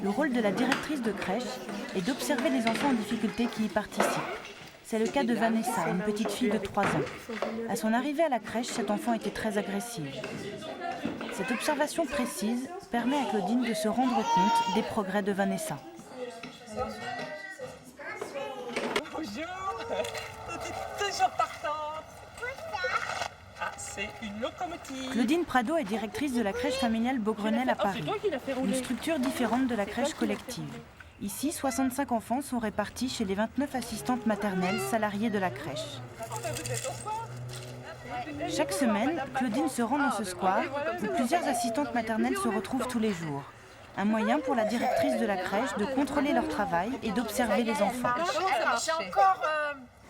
Le rôle de la directrice de crèche est d'observer les enfants en difficulté qui y participent. C'est le cas de Vanessa, une petite fille de 3 ans. À son arrivée à la crèche, cet enfant était très agressive. Cette observation précise permet à Claudine de se rendre compte des progrès de Vanessa. Bonjour, t'es toujours partante. Ah, c'est une locomotive. Claudine Prado est directrice de la crèche familiale Beaugrenelle à Paris, une structure différente de la crèche collective. Ici, 65 enfants sont répartis chez les 29 assistantes maternelles salariées de la crèche. Chaque semaine, Claudine se rend dans ce square où plusieurs assistantes maternelles se retrouvent tous les jours. Un moyen pour la directrice de la crèche de contrôler leur travail et d'observer les enfants. J'ai encore...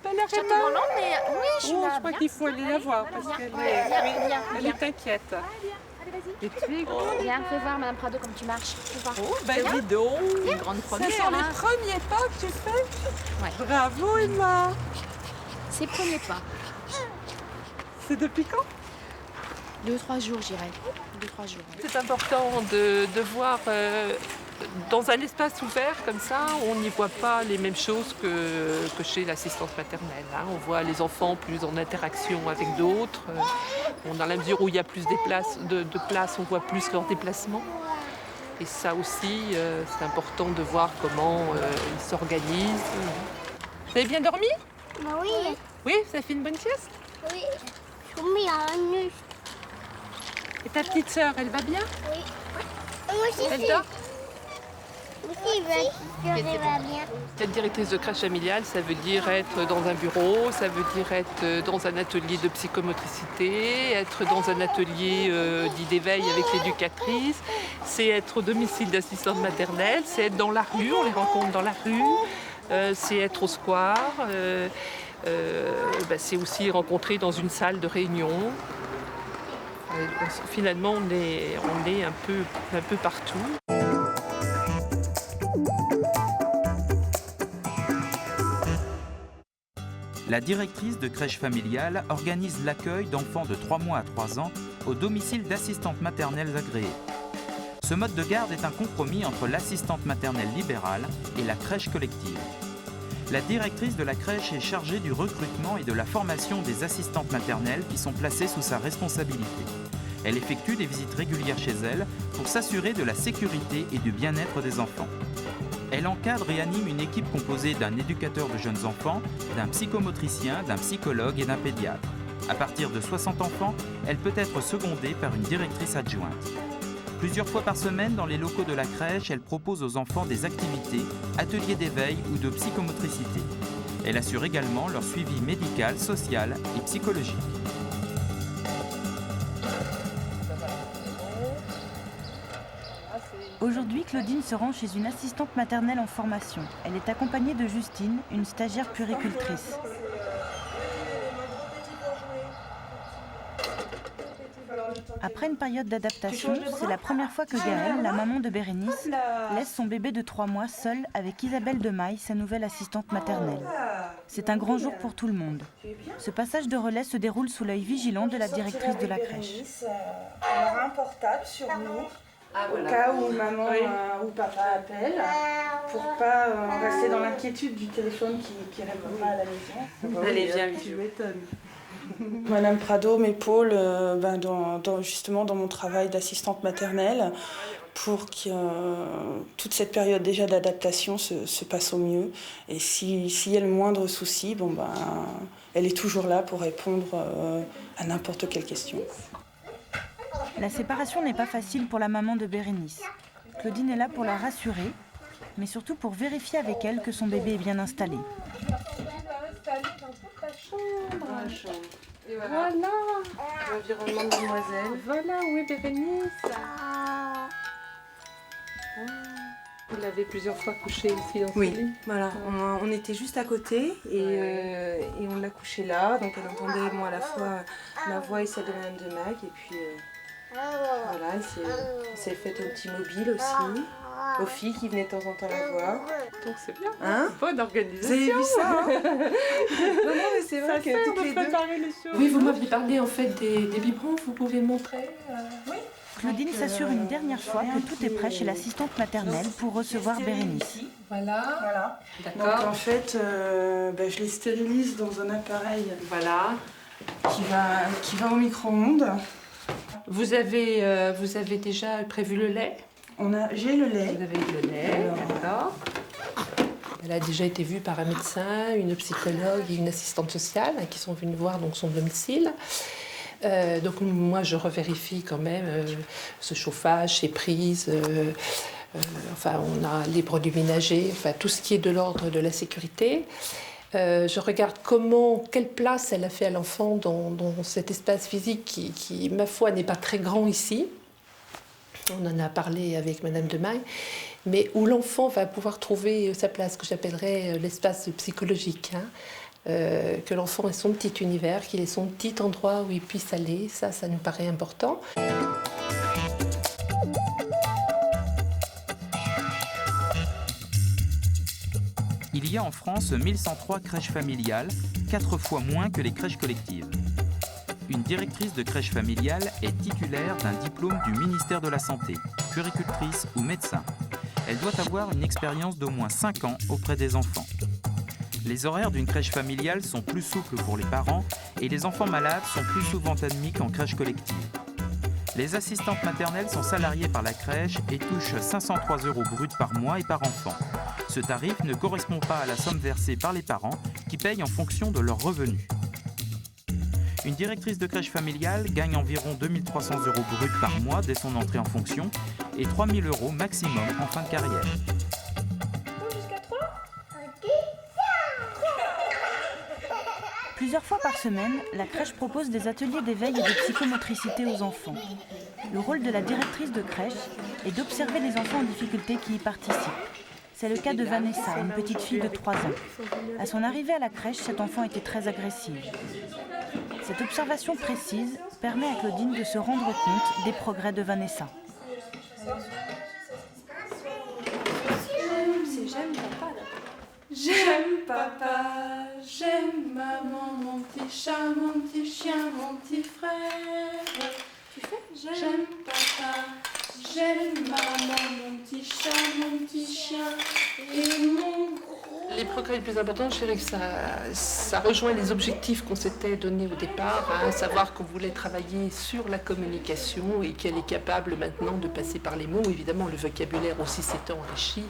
Je suis trop lente, mais oui, je suis là. Je crois qu'il faut aller la voir parce qu'elle est inquiète. Et puis, Viens, fais voir, Madame Prado, comme tu marches. Fais voir. oh, ben dis donc. Une grande première. Ce sont les premiers pas que tu fais. Ouais. Bravo, Emma. C'est le premier pas. C'est depuis quand? 2-3 jours, j'irai. 2-3 jours. C'est important de voir dans un espace ouvert comme ça, on n'y voit pas les mêmes choses que chez l'assistance maternelle. Hein. On voit les enfants plus en interaction avec d'autres. Dans la mesure où il y a plus de place, on voit plus leurs déplacements. Et ça aussi, c'est important de voir comment ils s'organisent. Vous avez bien dormi? Bah oui. Oui, vous avez fait une bonne sieste? Oui. Je suis mis à un nu. Et ta petite sœur, elle va bien? Oui. Moi aussi, Elle dort? Moi aussi, je vais bien. Être directrice de crèche familiale, ça veut dire être dans un bureau, ça veut dire être dans un atelier de psychomotricité, être dans un atelier dit d'éveil avec l'éducatrice, c'est être au domicile d'assistante maternelle, c'est être dans la rue, on les rencontre dans la rue, c'est être au square, c'est aussi rencontrer dans une salle de réunion. Finalement, on est un peu partout. La directrice de crèche familiale organise l'accueil d'enfants de 3 mois à 3 ans au domicile d'assistantes maternelles agréées. Ce mode de garde est un compromis entre l'assistante maternelle libérale et la crèche collective. La directrice de la crèche est chargée du recrutement et de la formation des assistantes maternelles qui sont placées sous sa responsabilité. Elle effectue des visites régulières chez elles pour s'assurer de la sécurité et du bien-être des enfants. Elle encadre et anime une équipe composée d'un éducateur de jeunes enfants, d'un psychomotricien, d'un psychologue et d'un pédiatre. À partir de 60 enfants, elle peut être secondée par une directrice adjointe. Plusieurs fois par semaine, dans les locaux de la crèche, elle propose aux enfants des activités, ateliers d'éveil ou de psychomotricité. Elle assure également leur suivi médical, social et psychologique. Aujourd'hui, Claudine se rend chez une assistante maternelle en formation. Elle est accompagnée de Justine, une stagiaire puéricultrice. Après une période d'adaptation, c'est la première fois que Gaëlle, la maman de Bérénice, laisse son bébé de 3 mois seul avec Isabelle Demaille, sa nouvelle assistante maternelle. C'est un grand jour pour tout le monde. Ce passage de relais se déroule sous l'œil vigilant de la directrice de la crèche. On aura un portable sur nous. Au cas où maman ou papa appelle, pour pas rester dans l'inquiétude du téléphone qui répond pas à la maison. Allez, viens, tu m'étonnes. Madame Prado m'épaule justement dans mon travail d'assistante maternelle pour que toute cette période déjà d'adaptation se passe au mieux. Et s'il y a le moindre souci, elle est toujours là pour répondre à n'importe quelle question. La séparation n'est pas facile pour la maman de Bérénice. Claudine est là pour la rassurer, mais surtout pour vérifier avec elle que son bébé est bien installé. Et voilà. L'environnement de mademoiselle. Voilà, où est Bérénice? Vous l'avez plusieurs fois couché ici dans ce lit? Oui, voilà. On était juste à côté et on l'a couché là. Donc elle entendait à la fois ma voix et celle de Madame Demaille. Et puis voilà, elle s'est faite un petit mobile aussi. Aux filles qui venaient de temps en temps la voir. Donc c'est bien. Hein? Bonne organisation. Vous avez vu ça, hein? Non, mais c'est vrai que toutes les deux... Oui, vous m'aviez parlé en fait des biberons, vous pouvez me montrer? Oui. Claudine s'assure une dernière fois que tout est prêt chez l'assistante maternelle pour recevoir Bérénice. Voilà. Donc D'accord. en fait, je les stérilise dans un appareil Voilà. qui va au micro-ondes. Vous avez déjà prévu le lait? J'ai le lait. Vous avez le lait, d'accord. Elle a déjà été vue par un médecin, une psychologue et une assistante sociale qui sont venues voir donc, son domicile. Donc moi je revérifie quand même ce chauffage, ces prises, on a les produits ménagers, tout ce qui est de l'ordre de la sécurité. Je regarde quelle place elle a fait à l'enfant dans cet espace physique qui, ma foi, n'est pas très grand ici. On en a parlé avec Madame de Maille, mais où l'enfant va pouvoir trouver sa place, que j'appellerais l'espace psychologique. Que l'enfant ait son petit univers, qu'il ait son petit endroit où il puisse aller, ça nous paraît important. Il y a en France 1103 crèches familiales, 4 fois moins que les crèches collectives. Une directrice de crèche familiale est titulaire d'un diplôme du ministère de la Santé, puéricultrice ou médecin. Elle doit avoir une expérience d'au moins 5 ans auprès des enfants. Les horaires d'une crèche familiale sont plus souples pour les parents et les enfants malades sont plus souvent admis qu'en crèche collective. Les assistantes maternelles sont salariées par la crèche et touchent 503 € bruts par mois et par enfant. Ce tarif ne correspond pas à la somme versée par les parents qui payent en fonction de leurs revenus. Une directrice de crèche familiale gagne environ 2 300 € bruts par mois dès son entrée en fonction et 3 000 € maximum en fin de carrière. Plusieurs fois par semaine, la crèche propose des ateliers d'éveil et de psychomotricité aux enfants. Le rôle de la directrice de crèche est d'observer les enfants en difficulté qui y participent. C'est le cas de Vanessa, une petite fille de 3 ans. À son arrivée à la crèche, cet enfant était très agressive. Cette observation précise permet à Claudine de se rendre compte des progrès de Vanessa. J'aime papa, j'aime maman, mon petit chat, mon petit chien, mon petit frère. Tu fais? J'aime papa, j'aime maman, mon petit chat, mon petit chien et mon gros... Les progrès les plus importants, je dirais que ça rejoint les objectifs qu'on s'était donnés au départ, à savoir qu'on voulait travailler sur la communication et qu'elle est capable maintenant de passer par les mots. Évidemment, le vocabulaire aussi s'est enrichi,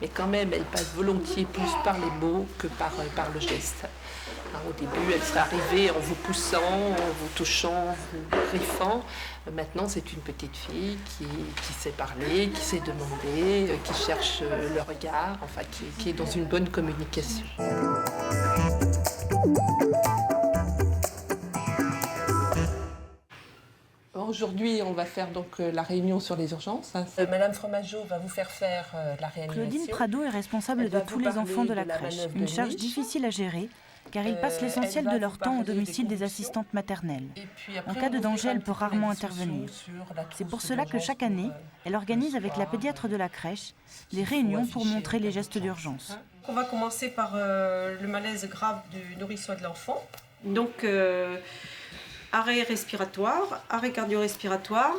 mais quand même, elle passe volontiers plus par les mots que par le geste. Au début, elle serait arrivée en vous poussant, en vous touchant, en vous griffant. Maintenant, c'est une petite fille qui sait parler, qui sait demander, qui cherche le regard, qui est dans une bonne communication. Aujourd'hui, on va faire donc la réunion sur les urgences. Madame Fromageau va vous faire la réanimation. Claudine Prado est responsable de tous les enfants de la crèche. Une charge difficile à gérer, car ils passent l'essentiel de leur temps au domicile des assistantes maternelles. En cas de danger, elle peut rarement intervenir. C'est pour cela que chaque année, elle organise avec la pédiatre de la crèche des réunions pour montrer les gestes d'urgence. On va commencer par le malaise grave du nourrisson et de l'enfant. Donc, arrêt respiratoire, arrêt cardio-respiratoire.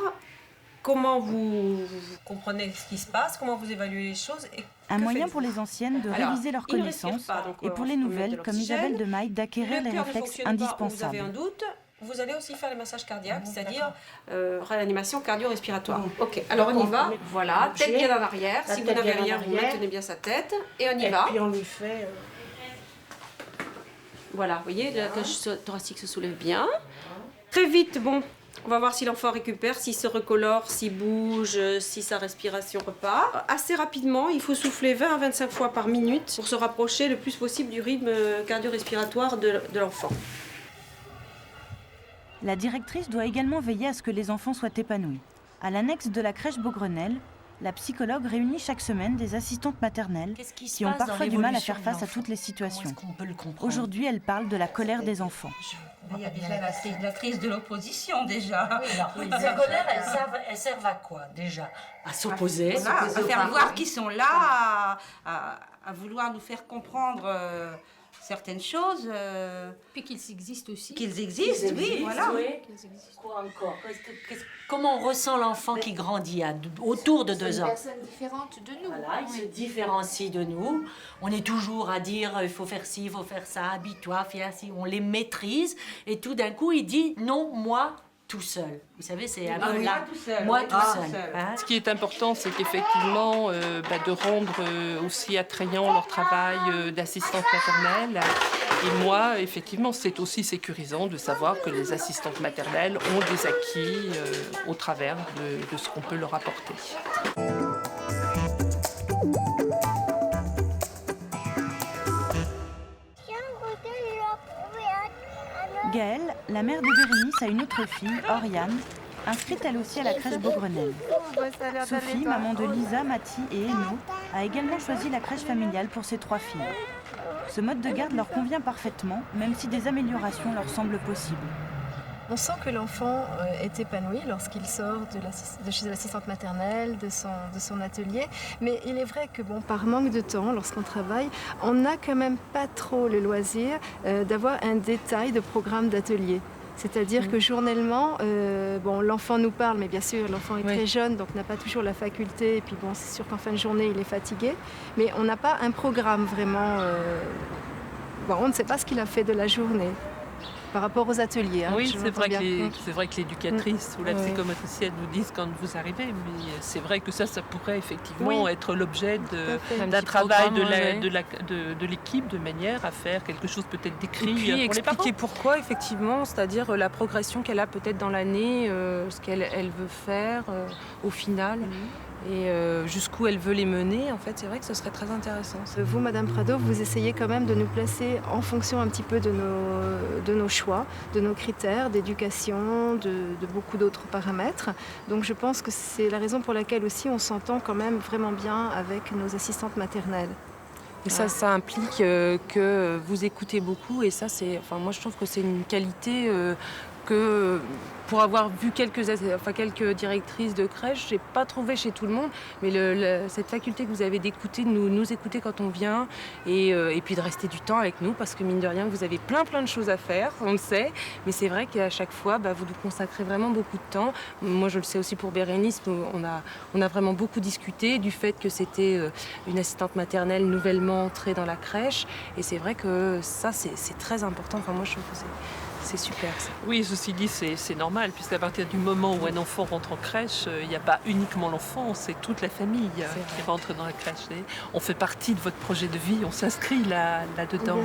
Comment vous comprenez ce qui se passe, comment vous évaluez les choses et un moyen pour les anciennes de réviser leurs connaissances et pour les nouvelles, comme Isabelle de Maille, d'acquérir les réflexes indispensables. Vous avez un doute, vous allez aussi faire les massages cardiaques, c'est-à-dire réanimation cardio-respiratoire. Ok, alors on y va. Voilà, tête bien en arrière. Si vous n'avez rien, vous maintenez bien sa tête et on y va. Et puis on lui fait... Voilà, vous voyez, la cage thoracique se soulève bien. Très vite, bon. On va voir si l'enfant récupère, s'il se recolore, s'il bouge, si sa respiration repart. Assez rapidement, il faut souffler 20 à 25 fois par minute pour se rapprocher le plus possible du rythme cardio-respiratoire de l'enfant. La directrice doit également veiller à ce que les enfants soient épanouis. À l'annexe de la crèche Beaugrenelle, la psychologue réunit chaque semaine des assistantes maternelles qui ont parfois du mal à faire face à toutes les situations. Aujourd'hui, elle parle de la colère des enfants. Il y a déjà la crise de l'opposition déjà. Oui, ces colères, elles servent à quoi déjà? À s'opposer, à faire voir qu'ils sont là, à vouloir nous faire comprendre certaines choses. Puis qu'ils existent aussi. Qu'ils existent, oui, voilà. Oui. Quoi encore? Comment on ressent l'enfant qui grandit autour de 2 ans? C'est une personne différente de nous. Voilà, il se différencie de nous. On est toujours à dire il faut faire ci, il faut faire ça, habille-toi, fais ci. On les maîtrise et tout d'un coup il dit non, moi tout seul. Vous savez, c'est un peu là. Moi tout seul. Hein? Ce qui est important, c'est qu'effectivement, de rendre aussi attrayant leur travail d'assistante maternelle. Et moi, effectivement, c'est aussi sécurisant de savoir que les assistantes maternelles ont des acquis au travers de ce qu'on peut leur apporter. Gaëlle, la mère de Bérénice, a une autre fille, Oriane, inscrite elle aussi à la crèche Beaugrenelle. Sophie, maman de Lisa, Mathie et Eno, a également choisi la crèche familiale pour ses 3 filles. Ce mode de garde leur convient parfaitement, même si des améliorations leur semblent possibles. On sent que l'enfant est épanoui lorsqu'il sort de chez l'assistante maternelle, de son atelier. Mais il est vrai que par manque de temps, lorsqu'on travaille, on n'a quand même pas trop le loisir d'avoir un détail de programme d'atelier. C'est-à-dire que journellement, l'enfant nous parle, mais bien sûr, l'enfant est très jeune, donc n'a pas toujours la faculté. Et puis c'est sûr qu'en fin de journée, il est fatigué. Mais on n'a pas un programme vraiment... on ne sait pas ce qu'il a fait de la journée. Par rapport aux ateliers. Hein, oui, c'est vrai que l'éducatrice ou la psychomotricienne nous disent quand vous arrivez, mais c'est vrai que ça pourrait effectivement être l'objet d'un travail de l'équipe de manière à faire quelque chose peut-être d'écrit pour les parents. Et puis expliquer pourquoi, effectivement, c'est-à-dire la progression qu'elle a peut-être dans l'année, ce qu'elle veut faire au final. Et jusqu'où elle veut les mener, en fait, c'est vrai que ce serait très intéressant. Vous, Madame Prado, vous essayez quand même de nous placer en fonction un petit peu de nos choix, de nos critères d'éducation, de beaucoup d'autres paramètres. Donc je pense que c'est la raison pour laquelle aussi on s'entend quand même vraiment bien avec nos assistantes maternelles. Et ça implique que vous écoutez beaucoup, et ça, moi je trouve que c'est une qualité que pour avoir vu quelques directrices de crèche, j'ai pas trouvé chez tout le monde, mais cette faculté que vous avez d'écouter, de nous écouter quand on vient, et puis de rester du temps avec nous, parce que mine de rien, vous avez plein de choses à faire, on le sait, mais c'est vrai qu'à chaque fois, vous nous consacrez vraiment beaucoup de temps. Moi, je le sais aussi pour Bérénice, on a vraiment beaucoup discuté du fait que c'était une assistante maternelle nouvellement entrée dans la crèche, et c'est vrai que ça, c'est très important. Enfin, moi, je trouve que c'est super, ça. Oui, ceci dit, c'est normal, puisqu'à partir du moment où un enfant rentre en crèche, il n'y a pas uniquement l'enfant, c'est toute la famille qui rentre dans la crèche. On fait partie de votre projet de vie, on s'inscrit là-dedans.